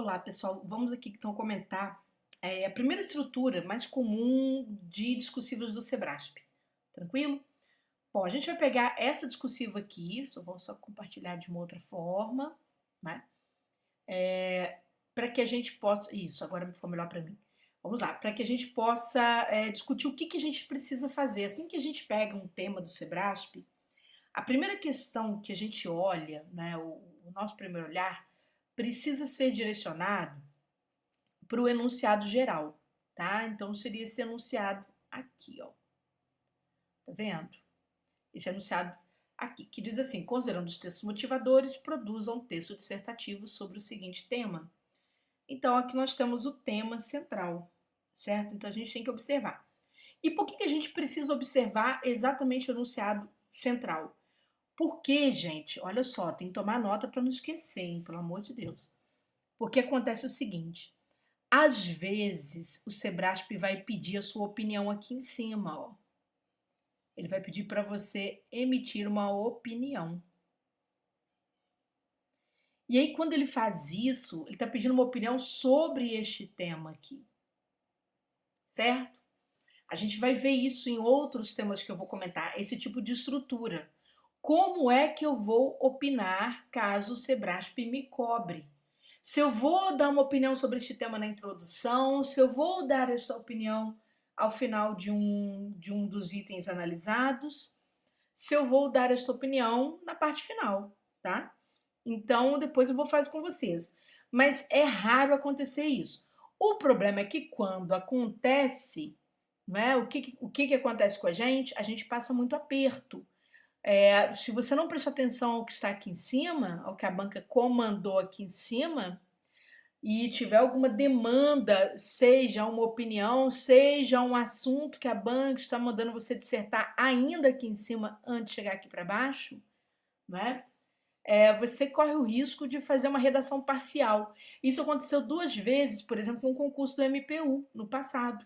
Olá, pessoal. Vamos aqui então comentar a primeira estrutura mais comum de discursivos do Sebrasp. Tranquilo? Bom, a gente vai pegar essa discursiva aqui, vou só compartilhar de uma outra forma, né? Para que a gente possa. Isso, agora ficou melhor para mim. Vamos lá, para que a gente possa discutir o que a gente precisa fazer. Assim que a gente pega um tema do Sebrasp, a primeira questão que a gente olha, né, o nosso primeiro olhar, precisa ser direcionado para o enunciado geral, tá? Então seria esse enunciado aqui, ó. Tá vendo? Esse enunciado aqui, que diz assim: considerando os textos motivadores, produza um texto dissertativo sobre o seguinte tema. Então aqui nós temos o tema central, certo? Então a gente tem que observar. E por que a gente precisa observar exatamente o enunciado central? Porque, gente, olha só, tem que tomar nota para não esquecer, hein, pelo amor de Deus. Porque acontece o seguinte: às vezes, o Sebrasp vai pedir a sua opinião aqui em cima, ó. Ele vai pedir para você emitir uma opinião. E aí, quando ele faz isso, ele está pedindo uma opinião sobre este tema aqui, certo? A gente vai ver isso em outros temas que eu vou comentar, esse tipo de estrutura. Como é que eu vou opinar caso o Sebrasp me cobre? Se eu vou dar uma opinião sobre este tema na introdução, se eu vou dar esta opinião ao final de um dos itens analisados, se eu vou dar esta opinião na parte final, tá? Então, depois eu vou fazer com vocês. Mas é raro acontecer isso. O problema é que quando acontece, né, o que acontece com a gente passa muito aperto. Se você não prestar atenção ao que está aqui em cima, ao que a banca comandou aqui em cima, e tiver alguma demanda, seja uma opinião, seja um assunto que a banca está mandando você dissertar ainda aqui em cima antes de chegar aqui para baixo, né? Você corre o risco de fazer uma redação parcial. Isso aconteceu 2 vezes, por exemplo, com o concurso do MPU no passado,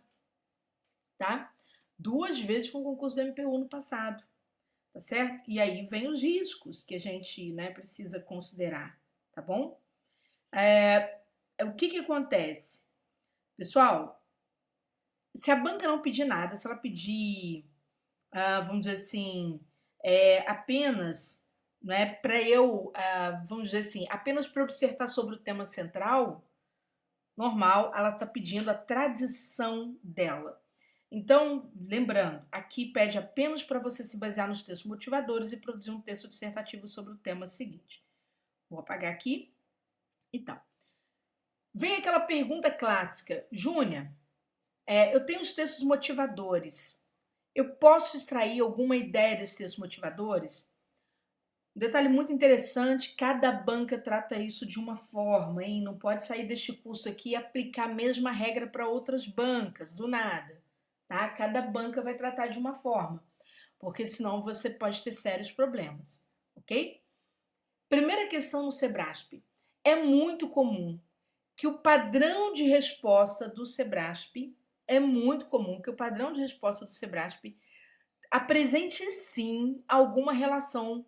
tá? 2 vezes com o concurso do MPU no passado, tá certo? E aí vem os riscos que a gente, né, precisa considerar, tá bom? O que acontece? Pessoal, se a banca não pedir nada, se ela pedir, vamos dizer assim, apenas, né, para eu, vamos dizer assim, apenas para eu dissertar sobre o tema central, normal, ela está pedindo a tradição dela. Então, lembrando, aqui pede apenas para você se basear nos textos motivadores e produzir um texto dissertativo sobre o tema seguinte. Vou apagar aqui e tal. Vem aquela pergunta clássica: Júnia, eu tenho os textos motivadores. Eu posso extrair alguma ideia desses textos motivadores? Um detalhe muito interessante: cada banca trata isso de uma forma, hein? Não pode sair deste curso aqui e aplicar a mesma regra para outras bancas, do nada, tá? Cada banca vai tratar de uma forma, porque senão você pode ter sérios problemas, ok? Primeira questão no Sebrasp. É muito comum que o padrão de resposta do Sebrasp apresente sim alguma relação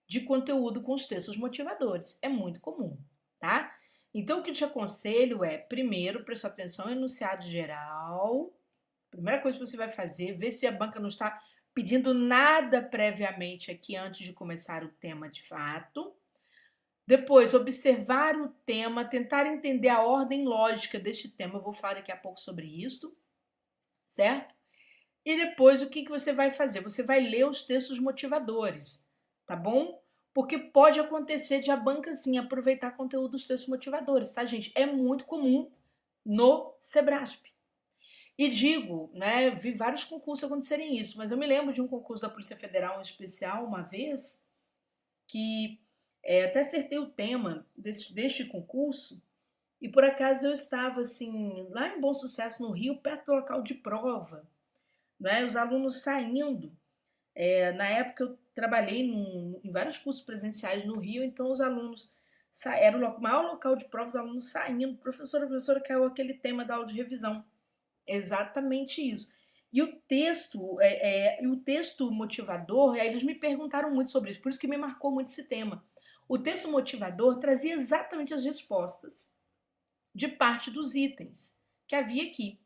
de conteúdo com os textos motivadores. É muito comum, tá? Então, o que eu te aconselho é, primeiro, prestar atenção no enunciado geral. Primeira coisa que você vai fazer, ver se a banca não está pedindo nada previamente aqui antes de começar o tema de fato. Depois, observar o tema, tentar entender a ordem lógica deste tema. Eu vou falar daqui a pouco sobre isso, certo? E depois, o que você vai fazer? Você vai ler os textos motivadores, tá bom? Porque pode acontecer de a banca, sim, aproveitar conteúdo dos textos motivadores, tá, gente? É muito comum no Sebrasp. E digo, né, vi vários concursos acontecerem isso, mas eu me lembro de um concurso da Polícia Federal em especial, uma vez, que até acertei o tema deste concurso, e por acaso eu estava, assim, lá em Bom Sucesso, no Rio, perto do local de prova, né, os alunos saindo. Na época eu trabalhei em vários cursos presenciais no Rio, então os alunos era o maior local de prova, os alunos saindo, professora, caiu aquele tema da aula de revisão. Exatamente isso. E o texto motivador, aí eles me perguntaram muito sobre isso, por isso que me marcou muito esse tema. O texto motivador trazia exatamente as respostas. de parte dos itens que havia aqui.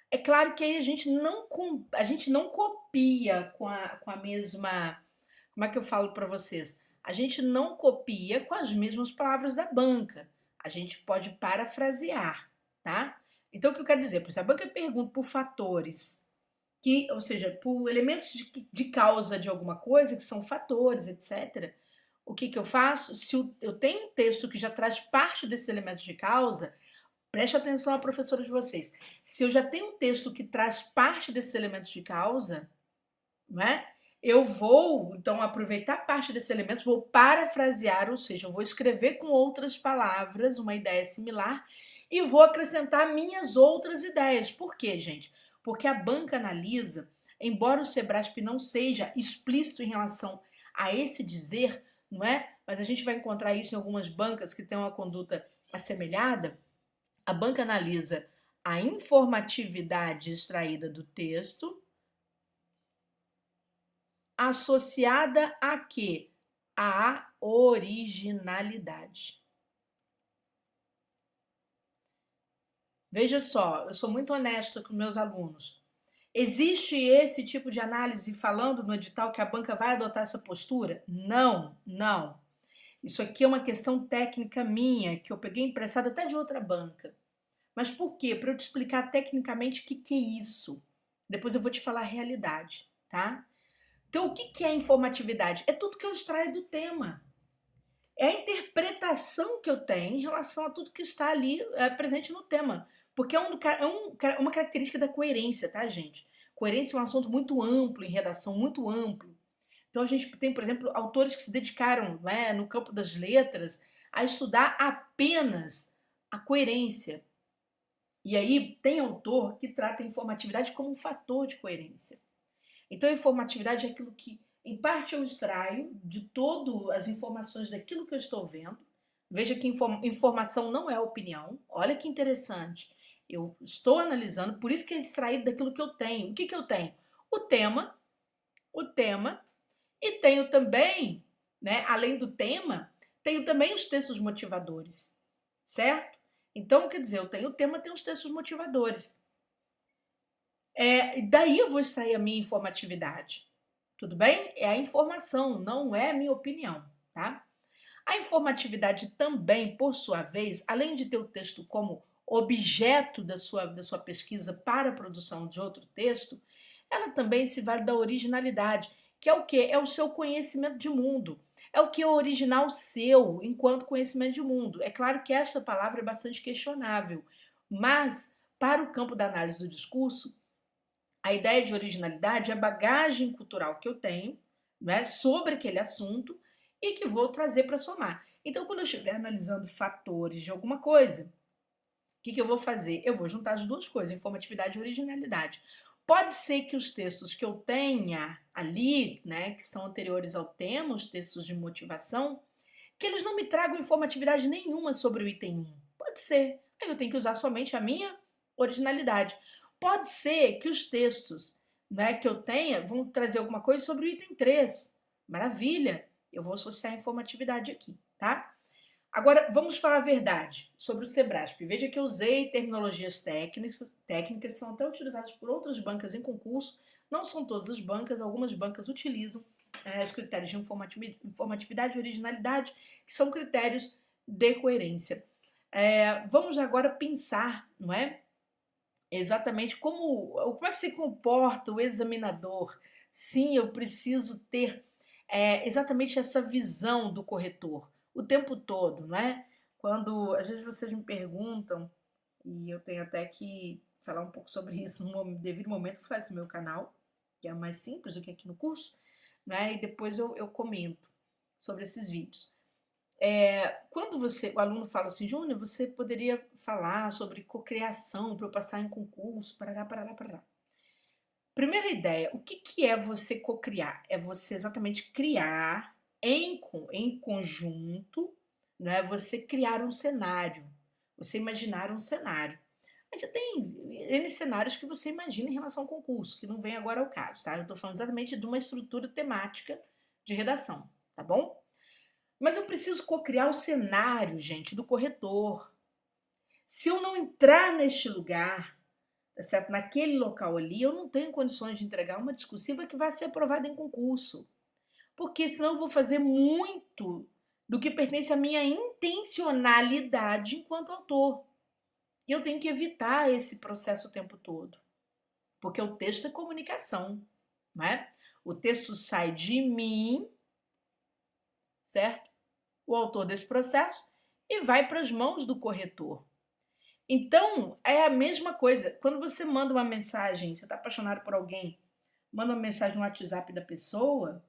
É claro que aí a gente não copia com a mesma. Como é que eu falo para vocês? A gente não copia com as mesmas palavras da banca. A gente pode parafrasear, tá? Então, o que eu quero dizer? Se a banca pergunta por fatores, ou seja, por elementos de causa de alguma coisa, que são fatores, etc., o que eu faço? Se eu tenho um texto que já traz parte desses elementos de causa, preste atenção à professora de vocês. Se eu já tenho um texto que traz parte desses elementos de causa, não é? Eu vou, então, aproveitar parte desses elementos, vou parafrasear, ou seja, eu vou escrever com outras palavras uma ideia similar e vou acrescentar minhas outras ideias. Por quê, gente? Porque a banca analisa, embora o Sebrasp não seja explícito em relação a esse dizer, não é? Mas a gente vai encontrar isso em algumas bancas que têm uma conduta assemelhada. A banca analisa a informatividade extraída do texto, associada a quê? A originalidade. Veja só, eu sou muito honesta com meus alunos. Existe esse tipo de análise falando no edital que a banca vai adotar essa postura? Não, não. Isso aqui é uma questão técnica minha, que eu peguei emprestada até de outra banca. Mas por quê? Para eu te explicar tecnicamente o que é isso. Depois eu vou te falar a realidade, tá? Então, o que é informatividade? É tudo que eu extraio do tema. É a interpretação que eu tenho em relação a tudo que está ali presente no tema. Porque uma característica da coerência, tá, gente? Coerência é um assunto muito amplo, em redação, muito amplo. Então, a gente tem, por exemplo, autores que se dedicaram, né, no campo das letras a estudar apenas a coerência. E aí, tem autor que trata a informatividade como um fator de coerência. Então, a informatividade é aquilo que, em parte, eu extraio de todas as informações daquilo que eu estou vendo. Veja que informação não é opinião. Olha que interessante. Eu estou analisando, por isso que é extraído daquilo que eu tenho. O que eu tenho? O tema, e tenho também, né, além do tema, tenho também os textos motivadores, certo? Então, quer dizer, eu tenho o tema, tenho os textos motivadores. Daí eu vou extrair a minha informatividade. Tudo bem? É a informação, não é a minha opinião, tá? A informatividade também, por sua vez, além de ter o texto como objeto da sua pesquisa para a produção de outro texto, ela também se vale da originalidade, que é o quê? É o seu conhecimento de mundo. É o que é original seu enquanto conhecimento de mundo. É claro que esta palavra é bastante questionável, mas para o campo da análise do discurso, a ideia de originalidade é a bagagem cultural que eu tenho, né, sobre aquele assunto e que vou trazer para somar. Então, quando eu estiver analisando fatores de alguma coisa, o que eu vou fazer? Eu vou juntar as duas coisas, informatividade e originalidade. Pode ser que os textos que eu tenha ali, né, que estão anteriores ao tema, os textos de motivação, que eles não me tragam informatividade nenhuma sobre o item 1. Pode ser. Aí eu tenho que usar somente a minha originalidade. Pode ser que os textos, né, que eu tenha vão trazer alguma coisa sobre o item 3. Maravilha! Eu vou associar a informatividade aqui, tá? Agora, vamos falar a verdade sobre o Sebrasp. Veja que eu usei terminologias técnicas são até utilizadas por outras bancas em concurso. Não são todas as bancas, algumas bancas utilizam os critérios de informatividade e originalidade, que são critérios de coerência. Vamos agora pensar, não é? Exatamente como é que se comporta o examinador. Sim, eu preciso ter exatamente essa visão do corretor o tempo todo, não é? Quando às vezes vocês me perguntam, e eu tenho até que falar um pouco sobre isso no devido momento, faz esse meu canal, que é mais simples do que aqui no curso, né? E depois eu comento sobre esses vídeos. Quando o aluno fala assim, Júnior, você poderia falar sobre cocriação para eu passar em concurso, parará, parará, parará. Primeira ideia, o que é você cocriar? É você exatamente criar em conjunto, né? Você criar um cenário, você imaginar um cenário. Aí você tem N cenários que você imagina em relação ao concurso, que não vem agora ao caso, tá? Eu estou falando exatamente de uma estrutura temática de redação, tá bom? Mas eu preciso cocriar o cenário, gente, do corretor. Se eu não entrar neste lugar, tá certo? Naquele local ali, eu não tenho condições de entregar uma discursiva que vai ser aprovada em concurso. Porque senão eu vou fazer muito do que pertence à minha intencionalidade enquanto autor. E eu tenho que evitar esse processo o tempo todo. Porque o texto é comunicação, não é? O texto sai de mim, certo? O autor desse processo, e vai para as mãos do corretor. Então, é a mesma coisa. Quando você manda uma mensagem, você está apaixonado por alguém, manda uma mensagem no WhatsApp da pessoa,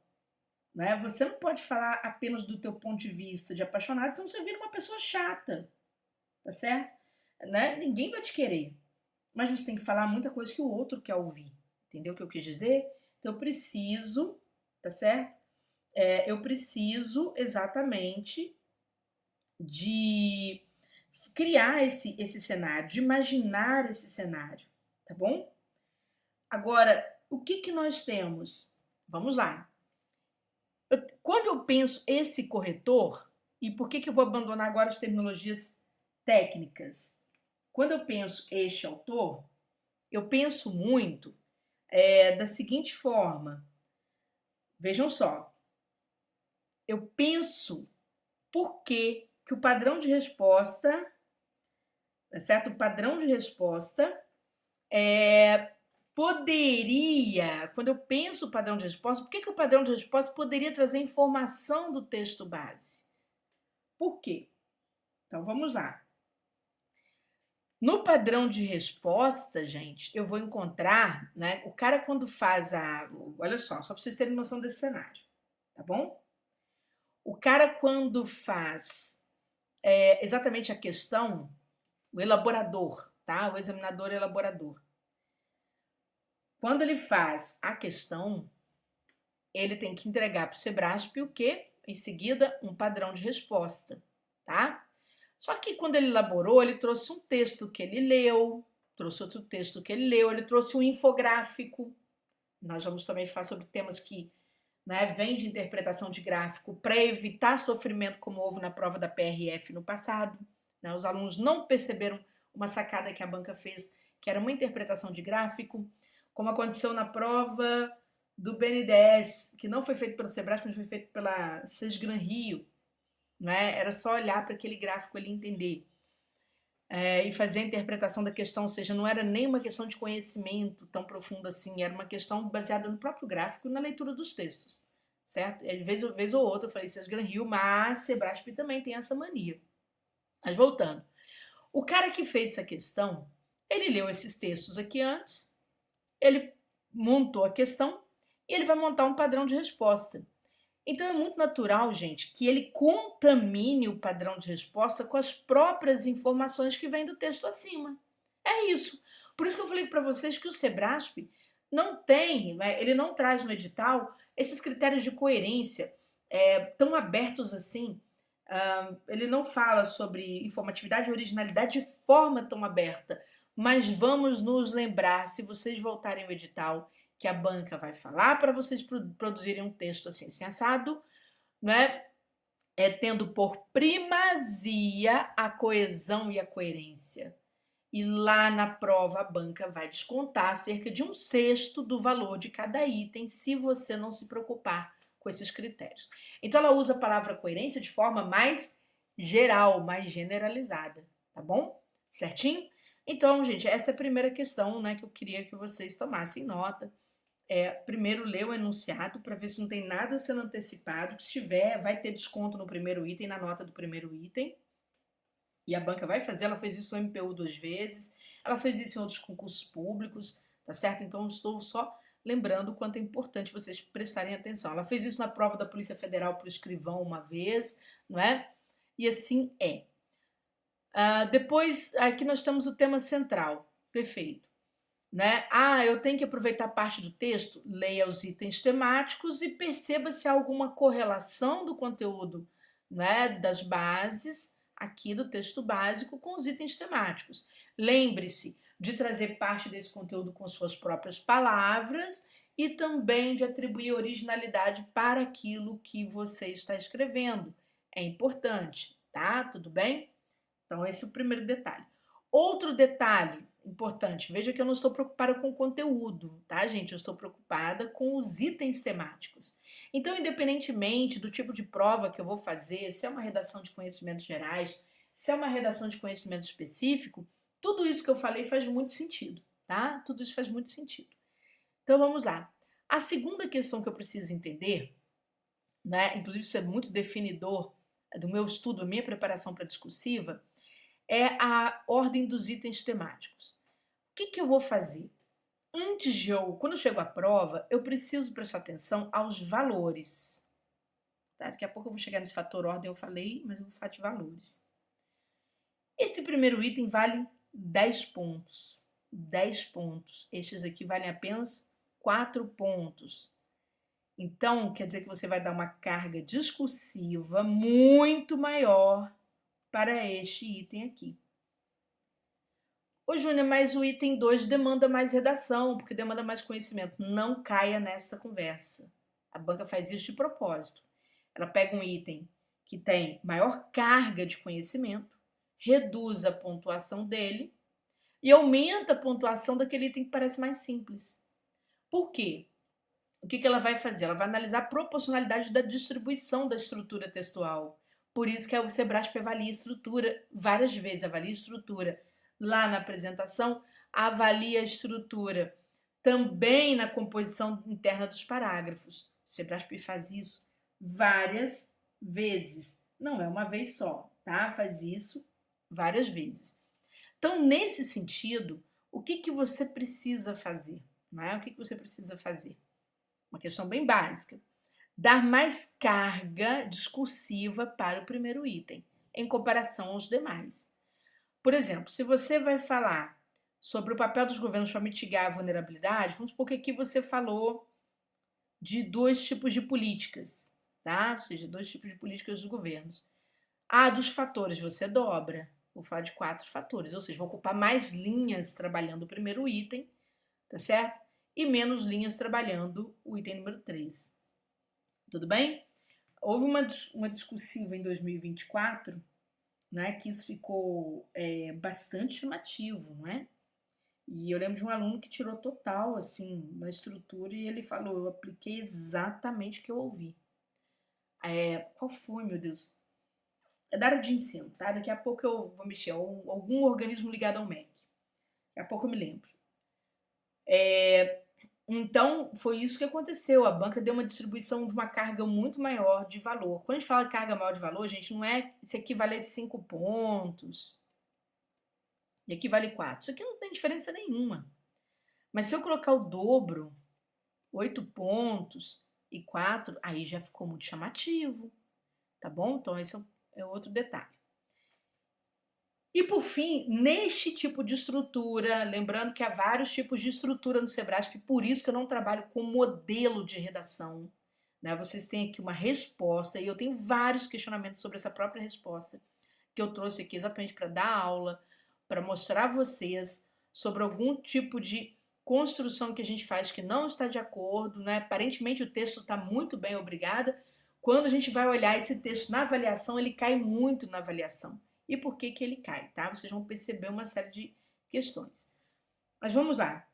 né? Você não pode falar apenas do teu ponto de vista de apaixonado, senão você vira uma pessoa chata, tá certo? Né? Ninguém vai te querer. Mas você tem que falar muita coisa que o outro quer ouvir. Entendeu o que eu quis dizer? Então eu preciso, tá certo? Eu preciso exatamente de criar esse cenário, de imaginar esse cenário, tá bom? Agora, o que nós temos? Vamos lá. Quando eu penso esse corretor, e por que eu vou abandonar agora as terminologias técnicas? Quando eu penso este autor, eu penso muito da seguinte forma. Vejam só, eu penso por que o padrão de resposta, tá certo? O padrão de resposta poderia, quando eu penso o padrão de resposta, por que o padrão de resposta poderia trazer informação do texto base? Por quê? Então vamos lá. No padrão de resposta, gente, eu vou encontrar, né? O cara quando faz a. Olha só para vocês terem noção desse cenário, tá bom? O cara quando faz exatamente a questão, o elaborador, tá? O examinador elaborador. Quando ele faz a questão, ele tem que entregar para o Sebrasp o quê? Em seguida, um padrão de resposta, tá? Só que quando ele elaborou, ele trouxe um texto que ele leu, trouxe outro texto que ele leu, ele trouxe um infográfico. Nós vamos também falar sobre temas que vêm de interpretação de gráfico para evitar sofrimento, como houve na prova da PRF no passado. Né? Os alunos não perceberam uma sacada que a banca fez, que era uma interpretação de gráfico, como aconteceu na prova do BNDES, que não foi feito pelo Sebrasp, mas foi feito pela Sesgran Rio. Né? Era só olhar para aquele gráfico ali e entender. E fazer a interpretação da questão, ou seja, não era nem uma questão de conhecimento tão profundo assim, era uma questão baseada no próprio gráfico e na leitura dos textos, certo? De vez ou outra eu falei Sesgran Rio, mas Sebrasp também tem essa mania. Mas voltando, o cara que fez essa questão, ele leu esses textos aqui antes, ele montou a questão e ele vai montar um padrão de resposta. Então é muito natural, gente, que ele contamine o padrão de resposta com as próprias informações que vêm do texto acima. É isso. Por isso que eu falei para vocês que o Sebrasp não tem, ele não traz no edital esses critérios de coerência tão abertos assim. Ele não fala sobre informatividade e originalidade de forma tão aberta. Mas vamos nos lembrar, se vocês voltarem ao edital, que a banca vai falar para vocês produzirem um texto assim, assado, né? Tendo por primazia a coesão e a coerência. E lá na prova a banca vai descontar cerca de 1/6 do valor de cada item, se você não se preocupar com esses critérios. Então ela usa a palavra coerência de forma mais geral, mais generalizada, tá bom? Certinho? Então, gente, essa é a primeira questão, né, que eu queria que vocês tomassem nota. Primeiro lê o enunciado para ver se não tem nada sendo antecipado. Se tiver, vai ter desconto no primeiro item, na nota do primeiro item. E a banca vai fazer, ela fez isso no MPU 2 vezes, ela fez isso em outros concursos públicos, tá certo? Então, estou só lembrando o quanto é importante vocês prestarem atenção. Ela fez isso na prova da Polícia Federal para o escrivão uma vez, não é? E assim é. Depois, aqui nós temos o tema central. Perfeito. Né? Eu tenho que aproveitar parte do texto? Leia os itens temáticos e perceba se há alguma correlação do conteúdo, né, das bases aqui do texto básico com os itens temáticos. Lembre-se de trazer parte desse conteúdo com suas próprias palavras e também de atribuir originalidade para aquilo que você está escrevendo. É importante, tá? Tudo bem? Então, esse é o primeiro detalhe. Outro detalhe importante, veja que eu não estou preocupada com o conteúdo, tá, gente? Eu estou preocupada com os itens temáticos. Então, independentemente do tipo de prova que eu vou fazer, se é uma redação de conhecimentos gerais, se é uma redação de conhecimento específico, tudo isso que eu falei faz muito sentido, tá? Tudo isso faz muito sentido. Então, vamos lá. A segunda questão que eu preciso entender, né, inclusive isso é muito definidor do meu estudo, da minha preparação para discursiva, é a ordem dos itens temáticos. O que eu vou fazer? Quando eu chego à prova, eu preciso prestar atenção aos valores. Tá? Daqui a pouco eu vou chegar nesse fator ordem, eu falei, mas eu vou falar de valores. Esse primeiro item vale 10 pontos. 10 pontos. Estes aqui valem apenas 4 pontos. Então, quer dizer que você vai dar uma carga discursiva muito maior para este item aqui. Ô, Júnior, mas o item 2 demanda mais redação, porque demanda mais conhecimento. Não caia nessa conversa. A banca faz isso de propósito. Ela pega um item que tem maior carga de conhecimento, reduz a pontuação dele e aumenta a pontuação daquele item que parece mais simples. Por quê? O que ela vai fazer? Ela vai analisar a proporcionalidade da distribuição da estrutura textual. Por isso que o Sebrasp avalia estrutura várias vezes, avalia estrutura lá na apresentação, avalia a estrutura também na composição interna dos parágrafos. O Sebrasp faz isso várias vezes, não é uma vez só, tá? Faz isso várias vezes. Então, nesse sentido, o que você precisa fazer? Não é? O que você precisa fazer? Uma questão bem básica. Dar mais carga discursiva para o primeiro item, em comparação aos demais. Por exemplo, se você vai falar sobre o papel dos governos para mitigar a vulnerabilidade, vamos supor que aqui você falou de 2 tipos de políticas, tá? Ou seja, 2 tipos de políticas dos governos. Dos fatores você dobra. Vou falar de 4 fatores, ou seja, vou ocupar mais linhas trabalhando o primeiro item, tá certo? E menos linhas trabalhando o item número 3. Tudo bem? Houve uma discursiva em 2024, né, que isso ficou bastante chamativo, não é? E eu lembro de um aluno que tirou total, assim, na estrutura e ele falou, eu apliquei exatamente o que eu ouvi. Qual foi, meu Deus? É da área de ensino, tá? Daqui a pouco eu vou mexer, algum organismo ligado ao MEC. Daqui a pouco eu me lembro. Então, foi isso que aconteceu. A banca deu uma distribuição de uma carga muito maior de valor. Quando a gente fala carga maior de valor, gente, não é se aqui vale 5 pontos e aqui vale 4. Isso aqui não tem diferença nenhuma. Mas se eu colocar o dobro, 8 pontos e 4, aí já ficou muito chamativo. Tá bom? Então, esse é outro detalhe. E por fim, neste tipo de estrutura, lembrando que há vários tipos de estrutura no Sebrasp, por isso que eu não trabalho com modelo de redação. Né? Vocês têm aqui uma resposta, e eu tenho vários questionamentos sobre essa própria resposta, que eu trouxe aqui exatamente para dar aula, para mostrar a vocês sobre algum tipo de construção que a gente faz que não está de acordo. Né? Aparentemente o texto está muito bem, obrigada. Quando a gente vai olhar esse texto na avaliação, ele cai muito na avaliação. E por que ele cai, tá? Vocês vão perceber uma série de questões. Mas vamos lá.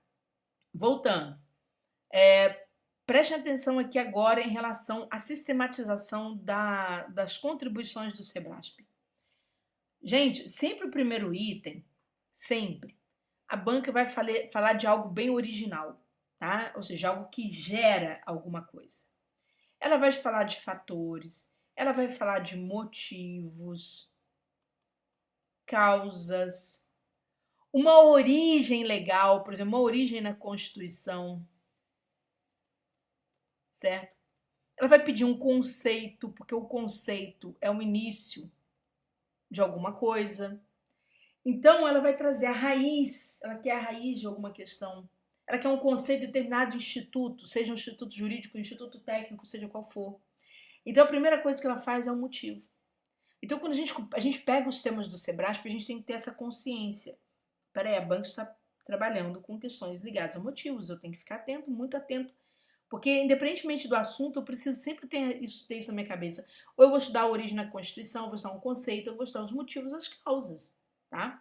Voltando. Preste atenção aqui agora em relação à sistematização das contribuições do Sebrasp. Gente, sempre o primeiro item, sempre, a banca vai falar de algo bem original, tá? Ou seja, algo que gera alguma coisa. Ela vai falar de fatores, ela vai falar de motivos, causas, uma origem legal, por exemplo, uma origem na Constituição, certo? Ela vai pedir um conceito, porque o conceito é o início de alguma coisa. Então, ela vai trazer a raiz, ela quer a raiz de alguma questão. Ela quer um conceito determinado de instituto, seja um instituto jurídico, um instituto técnico, seja qual for. Então, a primeira coisa que ela faz é o motivo. Então, quando a gente pega os temas do Sebrasp, a gente tem que ter essa consciência. Peraí, a banca está trabalhando com questões ligadas a motivos, eu tenho que ficar atento, muito atento. Porque, independentemente do assunto, eu preciso sempre ter isso na minha cabeça. Ou eu vou estudar a origem da Constituição, eu vou estudar um conceito, eu vou estudar os motivos, as causas, tá?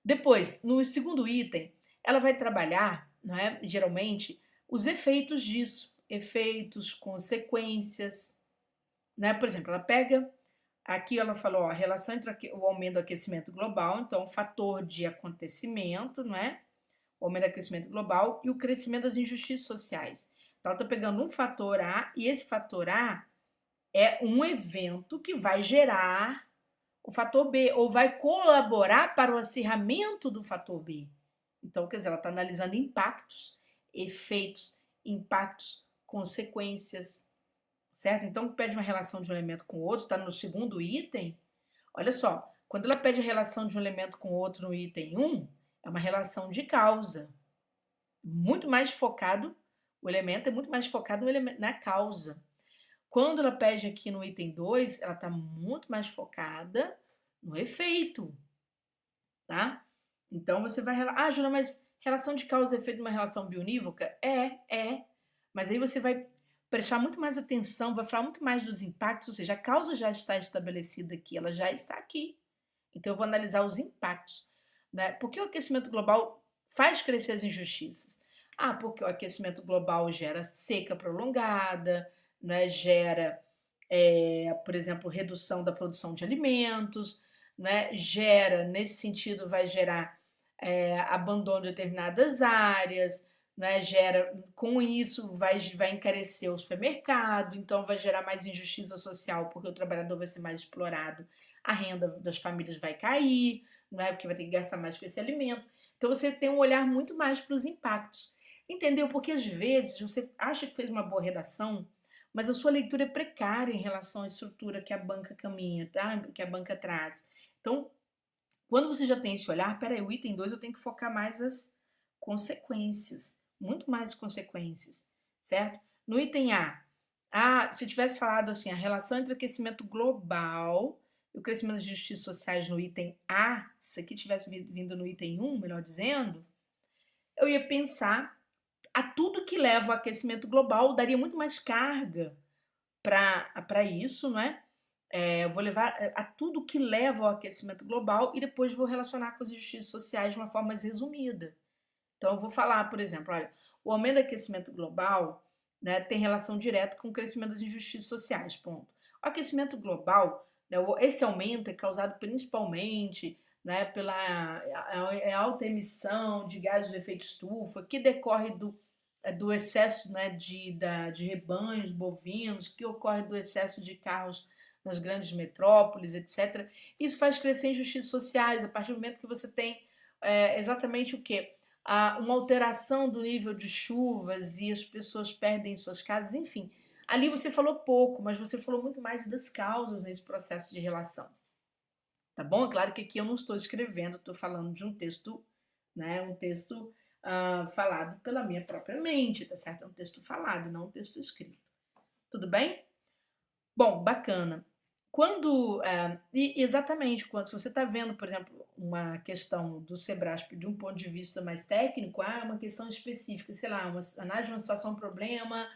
Depois, no segundo item, ela vai trabalhar, né, geralmente, os efeitos disso, efeitos, consequências, né? Por exemplo, ela pega aqui, ela falou, ó, a relação entre o aumento do aquecimento global, então, o fator de acontecimento, não é? O aumento do aquecimento global e o crescimento das injustiças sociais. Então, ela está pegando um fator A e esse fator A é um evento que vai gerar o fator B, ou vai colaborar para o acirramento do fator B. Então, quer dizer, ela está analisando impactos, efeitos, impactos, consequências, certo? Então, pede uma relação de um elemento com o outro, está no segundo item. Olha só, quando ela pede a relação de um elemento com o outro no item 1, é uma relação de causa. Muito mais focado, o elemento é muito mais focado na causa. Quando ela pede aqui no item 2, ela está muito mais focada no efeito, tá? Então você vai. Ah, Juna, mas relação de causa e efeito numa relação bionívoca? É. Mas aí você vai prestar muito mais atenção, vai falar muito mais dos impactos, ou seja, a causa já está estabelecida aqui, ela já está aqui. Então eu vou analisar os impactos, né? Por que o aquecimento global faz crescer as injustiças? Ah, porque o aquecimento global gera seca prolongada, né? Gera, por exemplo, redução da produção de alimentos, né? Gera, nesse sentido, vai gerar abandono de determinadas áreas, né? Gera, com isso, vai encarecer o supermercado, então vai gerar mais injustiça social, porque o trabalhador vai ser mais explorado, a renda das famílias vai cair, não é? Porque vai ter que gastar mais com esse alimento. Então você tem um olhar muito mais para os impactos. Entendeu? Porque às vezes você acha que fez uma boa redação, mas a sua leitura é precária em relação à estrutura que a banca caminha, tá? Que a banca traz. Então, quando você já tem esse olhar, peraí, o item 2 eu tenho que focar mais as consequências, muito mais consequências, certo? No item A, se tivesse falado assim, a relação entre o aquecimento global e o crescimento das justiças sociais no item A, se aqui tivesse vindo no item 1, melhor dizendo, eu ia pensar a tudo que leva ao aquecimento global, daria muito mais carga para isso, não é? Eu vou levar a tudo que leva ao aquecimento global e depois vou relacionar com as injustiças sociais de uma forma mais resumida. Então, eu vou falar, por exemplo, olha, o aumento do aquecimento global, né, tem relação direta com o crescimento das injustiças sociais, ponto. O aquecimento global, né, esse aumento é causado principalmente, né, pela alta emissão de gases do efeito estufa, que decorre do excesso, né, de rebanhos bovinos, que ocorre do excesso de carros nas grandes metrópoles, etc. Isso faz crescer injustiças sociais a partir do momento que você tem exatamente o quê? Uma alteração do nível de chuvas e as pessoas perdem suas casas, enfim. Ali você falou pouco, mas você falou muito mais das causas nesse processo de relação. Tá bom? É claro que aqui eu não estou escrevendo, estou falando de um texto, né? Um texto falado pela minha própria mente, tá certo? É um texto falado, não um texto escrito. Tudo bem? Bom, bacana. Exatamente, quando você está vendo, por exemplo, uma questão do Sebrasp de um ponto de vista mais técnico, uma questão específica, sei lá, uma análise de uma situação, um problema,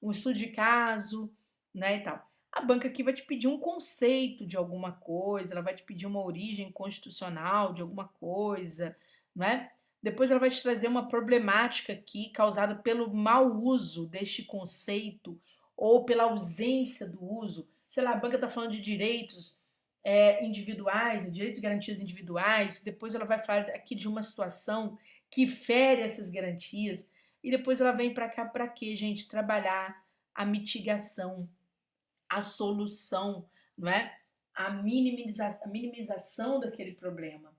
um estudo de caso, né, e tal. A banca aqui vai te pedir um conceito de alguma coisa, ela vai te pedir uma origem constitucional de alguma coisa, não é? Depois ela vai te trazer uma problemática aqui causada pelo mau uso deste conceito ou pela ausência do uso. Sei lá, a banca está falando de direitos individuais, direitos e garantias individuais, depois ela vai falar aqui de uma situação que fere essas garantias, e depois ela vem para cá para quê, gente? Trabalhar a mitigação, a solução, não é? A minimização daquele problema,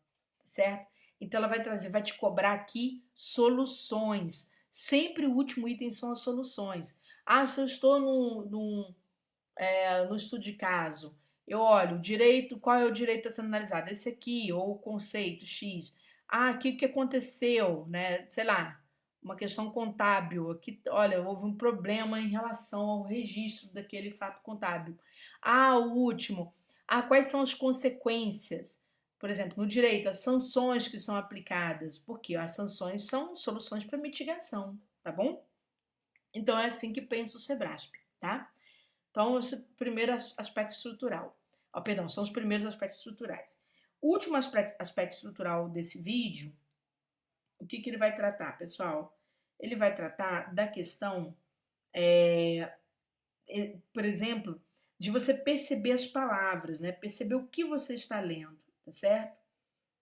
certo? Então ela vai trazer, vai te cobrar aqui soluções. Sempre o último item são as soluções. Ah, se eu estou no estudo de caso, eu olho o direito, qual é o direito a ser analisado? Esse aqui, ou o conceito X. Ah, aqui o que aconteceu, né? Sei lá, uma questão contábil. Aqui, olha, houve um problema em relação ao registro daquele fato contábil. Ah, o último. Ah, quais são as consequências? Por exemplo, no direito, as sanções que são aplicadas. Porque as sanções são soluções para mitigação, tá bom? Então é assim que pensa o Sebrasp, tá? Então, esse primeiro aspecto estrutural. Perdão, são os primeiros aspectos estruturais. O último aspecto estrutural desse vídeo, o que ele vai tratar, pessoal? Ele vai tratar da questão, por exemplo, de você perceber as palavras, né? Perceber o que você está lendo, tá certo?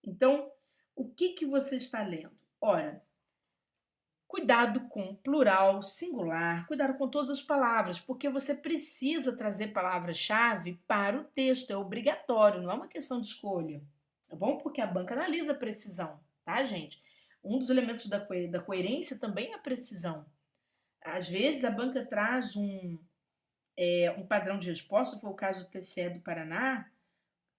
Então, o que você está lendo? Ora, cuidado com plural, singular, cuidado com todas as palavras, porque você precisa trazer palavras-chave para o texto, é obrigatório, não é uma questão de escolha, tá bom? Porque a banca analisa a precisão, tá, gente? Um dos elementos da coerência também é a precisão. Às vezes a banca traz um padrão de resposta, foi o caso do TCE do Paraná,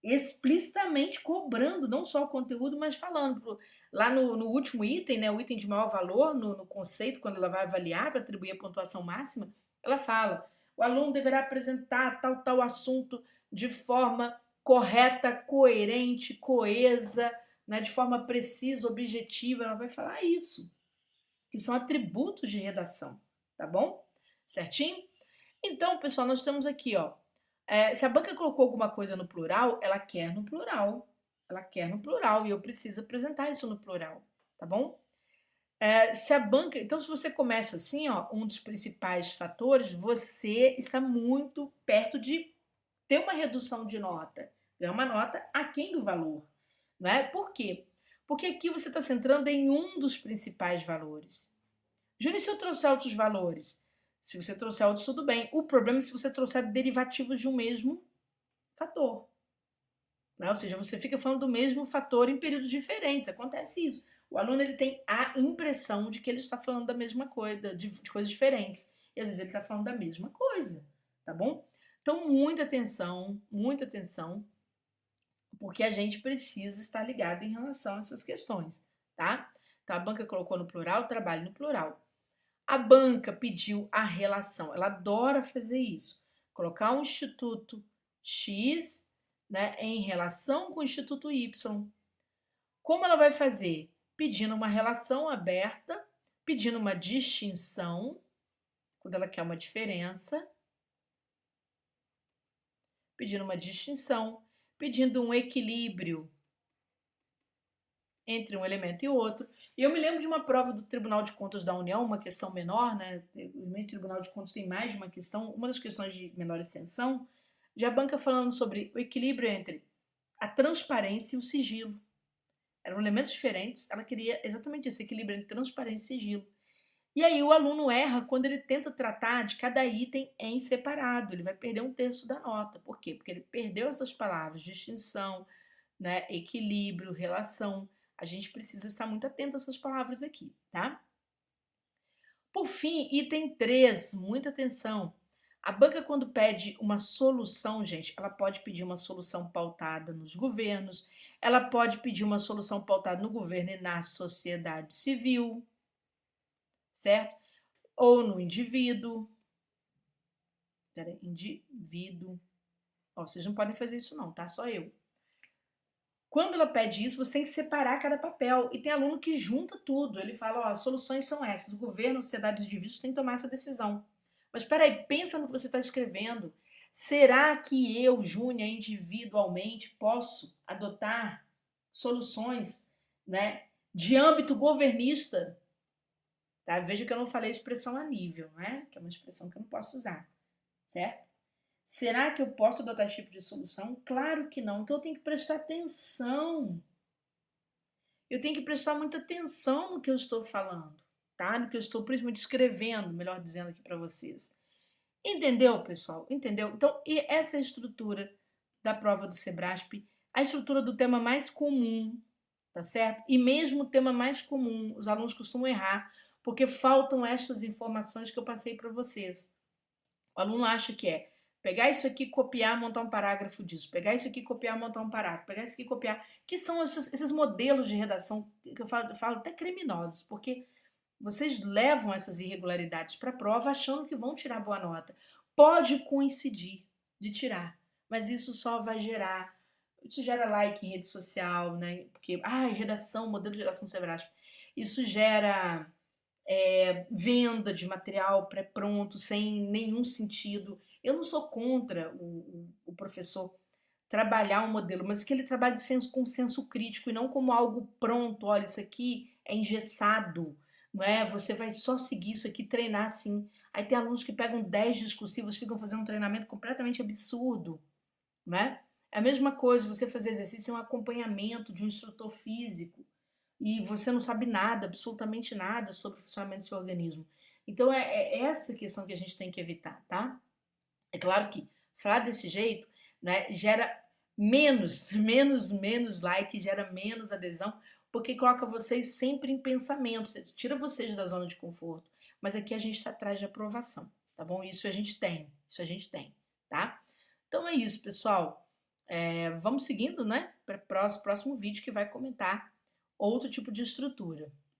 explicitamente cobrando não só o conteúdo, mas falando. Lá no último item, né, o item de maior valor, no conceito, quando ela vai avaliar para atribuir a pontuação máxima, ela fala: o aluno deverá apresentar tal assunto de forma correta, coerente, coesa, né, de forma precisa, objetiva. Ela vai falar isso, que são atributos de redação, tá bom? Certinho? Então, pessoal, nós temos aqui, ó, se a banca colocou alguma coisa no plural, ela quer no plural. Ela quer no plural e eu preciso apresentar isso no plural, tá bom? Se a banca. Então, se você começa assim, ó, um dos principais fatores, você está muito perto de ter uma redução de nota. Ganhar uma nota aquém do valor. Não é? Por quê? Porque aqui você está centrando em um dos principais valores. Júnior, e se eu trouxer outros valores? Se você trouxer outros, tudo bem. O problema é se você trouxer derivativos de um mesmo fator. Né? Ou seja, você fica falando do mesmo fator em períodos diferentes. Acontece isso. O aluno ele tem a impressão de que ele está falando da mesma coisa, de coisas diferentes. E às vezes ele está falando da mesma coisa. Tá bom? Então, muita atenção, porque a gente precisa estar ligado em relação a essas questões. Tá? Então, a banca colocou no plural, trabalhe no plural. A banca pediu a relação, ela adora fazer isso, colocar um instituto X, né, em relação com o instituto Y. Como ela vai fazer? Pedindo uma relação aberta, pedindo uma distinção, quando ela quer uma diferença, pedindo uma distinção, pedindo um equilíbrio entre um elemento e outro. E eu me lembro de uma prova do Tribunal de Contas da União, uma questão menor, né? O Tribunal de Contas tem mais de uma questão, uma das questões de menor extensão, de a banca falando sobre o equilíbrio entre a transparência e o sigilo. Eram elementos diferentes, ela queria exatamente esse equilíbrio entre transparência e sigilo. E aí o aluno erra quando ele tenta tratar de cada item em separado, ele vai perder um terço da nota. Por quê? Porque ele perdeu essas palavras, distinção, né, equilíbrio, relação. A gente precisa estar muito atento a essas palavras aqui, tá? Por fim, item 3, muita atenção. A banca, quando pede uma solução, gente, ela pode pedir uma solução pautada nos governos, ela pode pedir uma solução pautada no governo e na sociedade civil, certo? Ou no indivíduo. Peraí, indivíduo. Ó, vocês não podem fazer isso não, tá? Só eu. Quando ela pede isso, você tem que separar cada papel. E tem aluno que junta tudo. Ele fala, ó, as soluções são essas. O governo, a sociedade e os indivíduos têm que tomar essa decisão. Mas peraí, pensa no que você está escrevendo. Será que eu, Júnior, individualmente, posso adotar soluções, né, de âmbito governista? Tá? Veja que eu não falei expressão a nível, né? Que é uma expressão que eu não posso usar, certo? Será que eu posso adotar esse tipo de solução? Claro que não. Então eu tenho que prestar atenção. Eu tenho que prestar muita atenção no que eu estou falando, tá? No que eu estou principalmente escrevendo, melhor dizendo aqui para vocês. Entendeu, pessoal? Entendeu? Então, e essa é a estrutura da prova do Sebrasp, a estrutura do tema mais comum, tá certo? E mesmo o tema mais comum, os alunos costumam errar, porque faltam estas informações que eu passei para vocês. O aluno acha que é pegar isso aqui, copiar, montar um parágrafo disso, pegar isso aqui, copiar, montar um parágrafo, pegar isso aqui, copiar, que são esses modelos de redação que eu falo até criminosos, porque vocês levam essas irregularidades para a prova achando que vão tirar boa nota. Pode coincidir de tirar, mas isso só vai gerar, isso gera like em rede social, né? Porque, redação, modelo de redação Sebrasp, isso gera venda de material pré-pronto, sem nenhum sentido. Eu não sou contra o professor trabalhar um modelo, mas que ele trabalhe com senso crítico e não como algo pronto. Olha, isso aqui é engessado, não é? Você vai só seguir isso aqui, treinar assim. Aí tem alunos que pegam 10 discursivos, ficam fazendo um treinamento completamente absurdo, não é? É a mesma coisa, você fazer exercício é um acompanhamento de um instrutor físico e você não sabe nada, absolutamente nada sobre o funcionamento do seu organismo. Então é essa questão que a gente tem que evitar, tá? É claro que falar desse jeito, né, gera menos like, gera menos adesão, porque coloca vocês sempre em pensamento, tira vocês da zona de conforto. Mas aqui a gente está atrás de aprovação, tá bom? Isso a gente tem, tá? Então é isso, pessoal. Vamos seguindo, né, para o próximo vídeo que vai comentar outro tipo de estrutura.